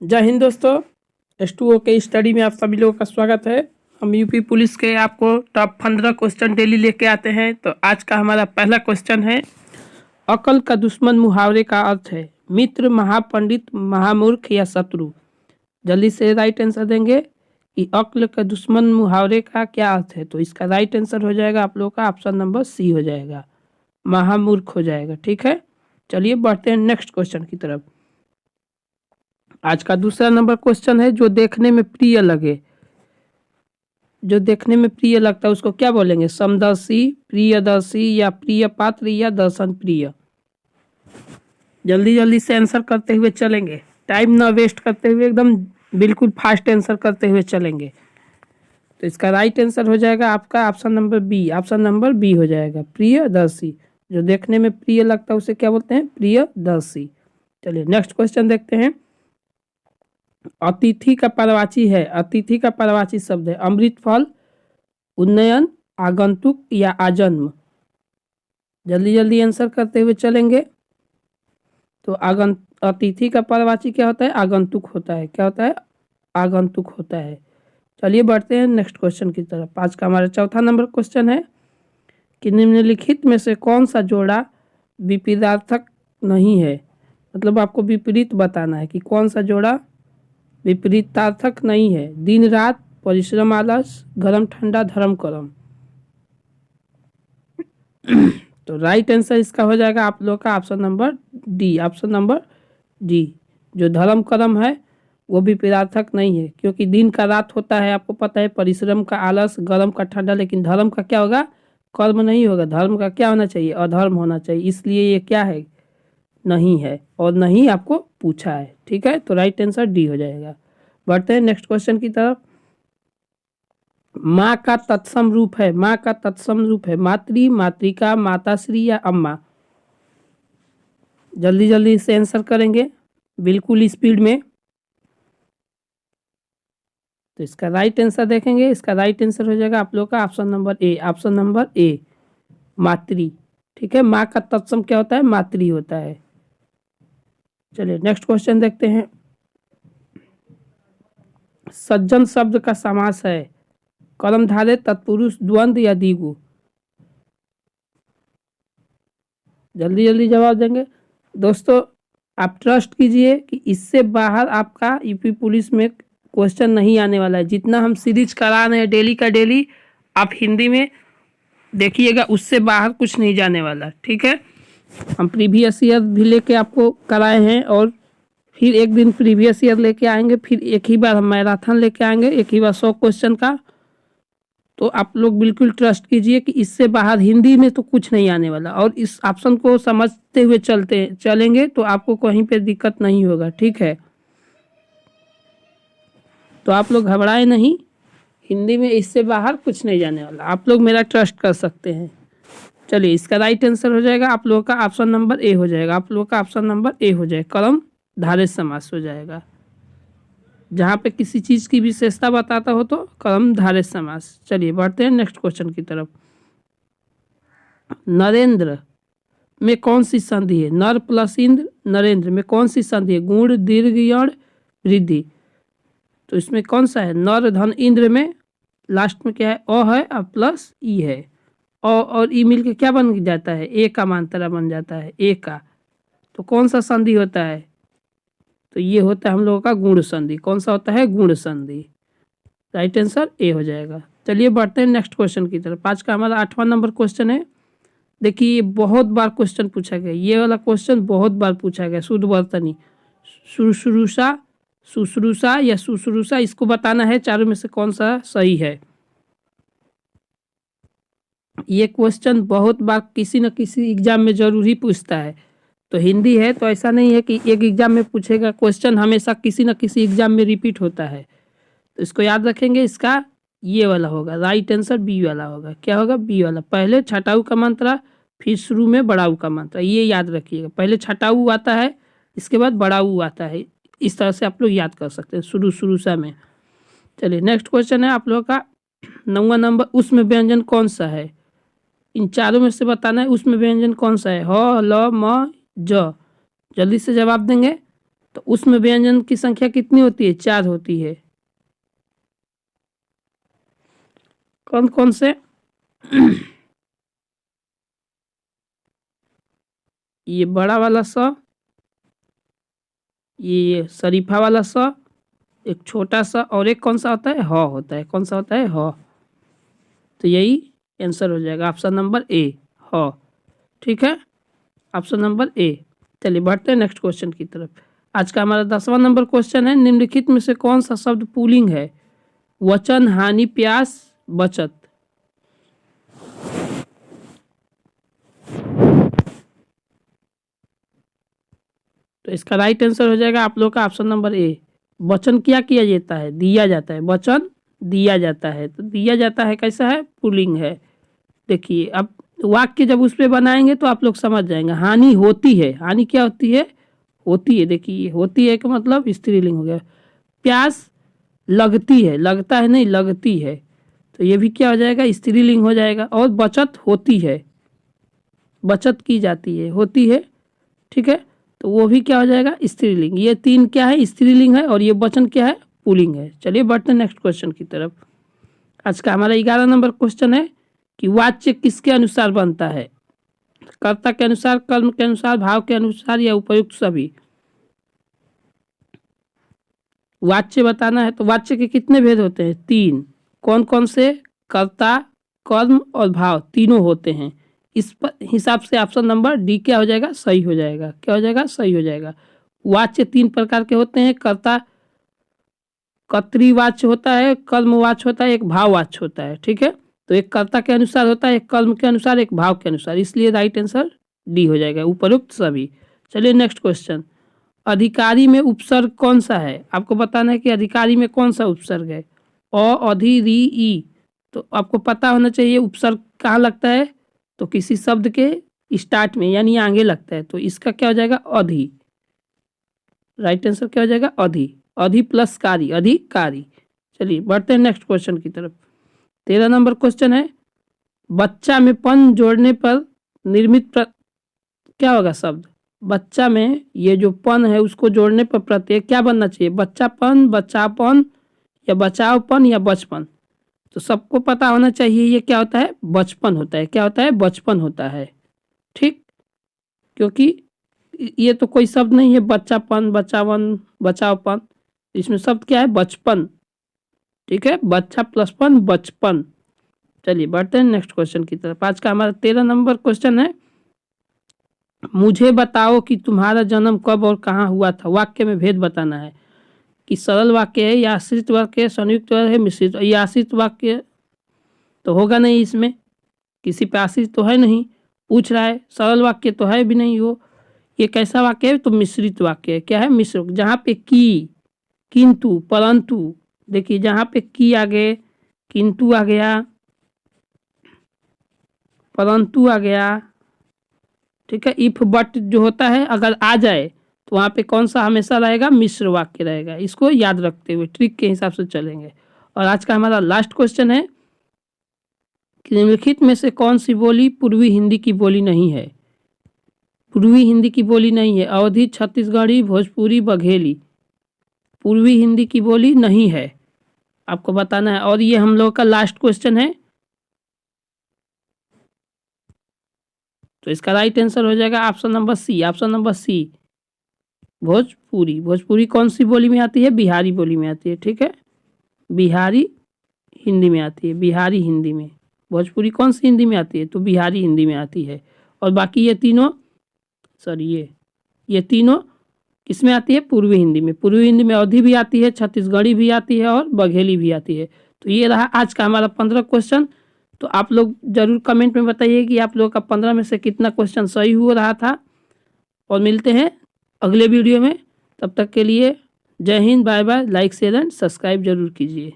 जय हिंद दोस्तों। S2O के स्टडी में आप सभी लोगों का स्वागत है। हम यूपी पुलिस के आपको टॉप 15 क्वेश्चन डेली लेके आते हैं। तो आज का हमारा पहला क्वेश्चन है, अकल का दुश्मन मुहावरे का अर्थ है मित्र, महापंडित, महामूर्ख या शत्रु। जल्दी से राइट आंसर देंगे कि अक्ल का दुश्मन मुहावरे का क्या अर्थ है। तो इसका राइट आंसर हो जाएगा आप लोगों का ऑप्शन नंबर सी हो जाएगा, महामूर्ख हो जाएगा। ठीक है, चलिए बढ़ते हैं नेक्स्ट क्वेश्चन की तरफ। आज का दूसरा नंबर क्वेश्चन है, जो देखने में प्रिय लगे। जो देखने में प्रिय लगता है उसको क्या बोलेंगे? समदर्शी, प्रियदर्शी या प्रिय पात्र या दर्शन प्रिय। जल्दी जल्दी से आंसर करते हुए चलेंगे, टाइम ना वेस्ट करते हुए, एकदम बिल्कुल फास्ट आंसर करते हुए चलेंगे। तो इसका राइट आंसर हो जाएगा आपका option number B. Option number B हो जाएगा, प्रियदर्शी। जो देखने में प्रिय लगता है उसे क्या बोलते हैं? प्रियदर्शी। चलिए नेक्स्ट क्वेश्चन देखते हैं। अतिथि का परवाची है, अतिथि का परवाची शब्द है अमृत फल, उन्नयन, आगंतुक या आजन्म। जल्दी जल्दी आंसर करते हुए चलेंगे। तो अतिथि का परवाची क्या होता है? आगंतुक होता है। क्या होता है? आगंतुक होता है। चलिए बढ़ते हैं नेक्स्ट क्वेश्चन की तरफ। आज का हमारा चौथा नंबर क्वेश्चन है कि निम्नलिखित में से कौन सा जोड़ा विपरीतार्थक नहीं है। मतलब आपको विपरीत बताना है कि कौन सा जोड़ा विपरीतार्थक नहीं है। दिन रात, परिश्रम आलस, गरम ठंडा, धर्म कर्म। तो राइट आंसर इसका हो जाएगा आप लोग का option number D. Option number D, जो धर्म कर्म है वो विपरीतार्थक नहीं है, क्योंकि दिन का रात होता है, आपको पता है, परिश्रम का आलस, गरम का ठंडा। लेकिन धर्म का क्या होगा? कर्म नहीं होगा। धर्म का क्या होना चाहिए? अधर्म होना चाहिए। इसलिए ये क्या है? नहीं है, और नहीं आपको पूछा है। ठीक है, तो राइट आंसर डी हो जाएगा। बढ़ते हैं नेक्स्ट क्वेश्चन की तरफ। माँ का तत्सम रूप है, माँ का तत्सम रूप है मातृ, मातृका, माताश्री या अम्मा। जल्दी जल्दी से आंसर करेंगे बिल्कुल स्पीड में। तो इसका राइट आंसर देखेंगे, इसका राइट आंसर हो जाएगा आप लोग का option number A. Option number A, मातृ। ठीक है, माँ का तत्सम क्या होता है? मातृ होता है। चलिए नेक्स्ट क्वेश्चन देखते हैं। सज्जन शब्द का समास है कर्मधारय, तत्पुरुष, द्वंद्व या द्विगु। जल्दी जल्दी जवाब देंगे दोस्तों। आप ट्रस्ट कीजिए कि इससे बाहर आपका यूपी पुलिस में क्वेश्चन नहीं आने वाला है। जितना हम सीरीज करा रहे हैं डेली का डेली, आप हिंदी में देखिएगा, उससे बाहर कुछ नहीं जाने वाला। ठीक है, हम प्रीवियस ईयर भी लेके आपको कराए हैं, और फिर एक दिन प्रीवियस ईयर लेके आएंगे, फिर एक ही बार हम मैराथन लेके आएंगे, एक ही बार 100 क्वेश्चन का। तो आप लोग बिल्कुल ट्रस्ट कीजिए कि इससे बाहर हिंदी में तो कुछ नहीं आने वाला, और इस ऑप्शन को समझते हुए चलेंगे तो आपको कहीं पे दिक्कत नहीं होगा। ठीक है, तो आप लोग घबराए नहीं, हिंदी में इससे बाहर कुछ नहीं जाने वाला, आप लोग मेरा ट्रस्ट कर सकते हैं। चलिए इसका राइट आंसर हो जाएगा आप लोगों का ऑप्शन नंबर ए हो जाएगा। आप लोगों का ऑप्शन नंबर ए हो जाएगा, कर्म धारय समास हो जाएगा। जहाँ पे किसी चीज़ की विशेषता बताता हो तो कर्मधारय समास। चलिए बढ़ते हैं नेक्स्ट क्वेश्चन की तरफ। नरेंद्र में कौन सी संधि है? नर प्लस इंद्र, नरेंद्र में कौन सी संधि है? गुण, दीर्घ, यण, वृद्धि। तो इसमें कौन सा है? नर धन इंद्र में लास्ट में क्या है? अ है और प्लस ई है। अ और ई मिलके क्या बन जाता है? ए का मांत्रा बन जाता है, ए का। तो कौन सा संधि होता है? तो ये होता है हम लोगों का गुण संधि। कौन सा होता है? गुण संधि। राइट आंसर ए हो जाएगा। चलिए बढ़ते हैं नेक्स्ट क्वेश्चन की तरफ। आज का हमारा 8वां नंबर क्वेश्चन है। देखिए ये बहुत बार क्वेश्चन पूछा गया, ये वाला क्वेश्चन बहुत बार पूछा गया। शुद्ध वर्तनी, शुश्रूषा, शुश्रूषा या शुश्रूषा, इसको बताना है चारों में से कौन सा सही है। ये क्वेश्चन बहुत बार किसी न किसी एग्जाम में जरूर ही पूछता है। तो हिंदी है तो ऐसा नहीं है कि एक एग्जाम में पूछेगा, क्वेश्चन हमेशा किसी न किसी एग्जाम में रिपीट होता है। तो इसको याद रखेंगे, इसका ये वाला होगा, राइट आंसर बी वाला होगा। क्या होगा? बी वाला। पहले छटाऊ का मंत्रा, फिर शुरू में बड़ाऊ का मंत्रा, ये याद रखिएगा। पहले छटाऊ आता है, इसके बाद बड़ाऊ आता है। इस तरह से आप लोग याद कर सकते हैं शुरू सा में। चलिए नेक्स्ट क्वेश्चन है आप लोग का 9वां नंबर। उसमें व्यंजन कौन सा है? इन चारों में से बताना है उसमें व्यंजन कौन सा है। ह, ल, म, ज। जल्दी से जवाब देंगे। तो उसमें व्यंजन की संख्या कितनी होती है? 4 होती है। कौन कौन से? ये बड़ा वाला स, ये शरीफा वाला स, एक छोटा सा, और एक कौन सा होता है? ह होता है। कौन सा होता है? ह। तो यही आंसर हो जाएगा ऑप्शन नंबर ए, ह। ठीक है, ऑप्शन नंबर ए। चलिए बढ़ते हैं नेक्स्ट क्वेश्चन की तरफ। आज का हमारा 10वां नंबर क्वेश्चन है, निम्नलिखित में से कौन सा शब्द पुल्लिंग है? वचन, हानि, प्यास, बचत। तो इसका राइट आंसर हो जाएगा आप लोग का ऑप्शन नंबर ए। वचन क्या किया जाता है? दिया जाता है। वचन दिया जाता है, तो दिया जाता है कैसा है? पुल्लिंग है। देखिए अब वाक्य जब उस पर बनाएंगे तो आप लोग समझ जाएंगे। हानि होती है, हानि क्या होती है? होती है। देखिए होती है का मतलब स्त्रीलिंग हो गया। प्यास लगती है, लगता है नहीं, लगती है, तो ये भी क्या हो जाएगा? स्त्रीलिंग हो जाएगा। और बचत होती है, बचत की जाती है, होती है। ठीक है, तो वो भी क्या हो जाएगा? स्त्रीलिंग। ये तीन क्या है? स्त्रीलिंग है, और ये वचन क्या है? पुल्लिंग है। चलिए बढ़ते हैं नेक्स्ट क्वेश्चन की तरफ। आज का हमारा 11 नंबर क्वेश्चन है कि वाच्य किसके अनुसार बनता है? कर्ता के अनुसार, कर्म के अनुसार, भाव के अनुसार, या उपयुक्त सभी? वाच्य बताना है, तो वाच्य के कितने भेद होते हैं? 3। कौन कौन से? कर्ता, कर्म और भाव, तीनों होते हैं। इस हिसाब से ऑप्शन नंबर डी क्या हो जाएगा? सही हो जाएगा। क्या हो जाएगा? सही हो जाएगा। वाच्य 3 प्रकार के होते हैं। कर्ता कर्तृवाच्य होता है, कर्मवाच्य होता है, एक भाववाच्य होता है। ठीक है, तो एक कर्ता के अनुसार होता है, एक कर्म के अनुसार, एक भाव के अनुसार, इसलिए राइट आंसर डी हो जाएगा, उपयुक्त सभी। चलिए नेक्स्ट क्वेश्चन। अधिकारी में उपसर्ग कौन सा है? आपको बताना है कि अधिकारी में कौन सा उपसर्ग है। अ, अधि, री, ई। तो आपको पता होना चाहिए उपसर्ग कहाँ लगता है। तो किसी शब्द के स्टार्ट में यानी आगे लगता है, तो इसका क्या हो जाएगा? अधि। राइट आंसर क्या हो जाएगा? अधि। अधि प्लस कारी, अधिकारी। चलिए बढ़ते हैं नेक्स्ट क्वेश्चन की तरफ। 13 नंबर क्वेश्चन है, बच्चा में पन जोड़ने पर निर्मित क्या होगा शब्द? बच्चा में ये जो पन है उसको जोड़ने पर प्रत्यय क्या बनना चाहिए? बच्चापन, बच्चापन, या बचावपन, या बचपन। तो सबको पता होना चाहिए ये क्या होता है? बचपन होता है। क्या होता है? बचपन होता है। ठीक, क्योंकि ये तो कोई शब्द नहीं है बच्चापन, बचावन, बचावपन, इसमें शब्द क्या है? बचपन। ठीक है, बच्चा प्लस पन, बचपन। चलिए बढ़ते हैं नेक्स्ट क्वेश्चन की तरफ। आज का हमारा 13 नंबर क्वेश्चन है, मुझे बताओ कि तुम्हारा जन्म कब और कहाँ हुआ था। वाक्य में भेद बताना है कि सरल वाक्य है, या आश्रित वाक्य है, संयुक्त है, मिश्रित। ये आश्रित वाक्य तो होगा नहीं, इसमें किसी पे आश्रित तो है नहीं। पूछ रहा है सरल वाक्य तो है भी नहीं वो। ये कैसा वाक्य है? तो मिश्रित वाक्य है। क्या है? मिश्र। जहाँ पे की, किंतु, परंतु, देखिए जहाँ पे की आगे, किंतु आ गया, परंतु आ गया। ठीक है, इफ बट जो होता है अगर आ जाए तो वहाँ पे कौन सा हमेशा रहेगा? मिश्र वाक्य रहेगा। इसको याद रखते हुए ट्रिक के हिसाब से चलेंगे। और आज का हमारा लास्ट क्वेश्चन है कि निम्नलिखित में से कौन सी बोली पूर्वी हिंदी की बोली नहीं है? पूर्वी हिंदी की बोली नहीं है। अवधी, छत्तीसगढ़ी, भोजपुरी, बघेली, पूर्वी हिंदी की बोली नहीं है, आपको बताना है। और ये हम लोग का लास्ट क्वेश्चन है, तो इसका राइट आंसर हो जाएगा option number C. Option number C, Bhojpuri. Bhojpuri कौन सी बोली में आती है? बिहारी बोली में आती है। ठीक है, बिहारी हिंदी में आती है, बिहारी हिंदी में। भोजपुरी कौन सी हिंदी में आती है? तो बिहारी हिंदी में आती है। और बाकी ये तीनों, सॉरी ये तीनों किसमें आती है? पूर्वी हिंदी में। पूर्वी हिंदी में अवधी भी आती है, छत्तीसगढ़ी भी आती है, और बघेली भी आती है। तो ये रहा आज का हमारा 15 क्वेश्चन। तो आप लोग जरूर कमेंट में बताइए कि आप लोग का 15 में से कितना क्वेश्चन सही हो रहा था। और मिलते हैं अगले वीडियो में, तब तक के लिए जय Hind, bye bye. Like, share and subscribe जरूर कीजिए।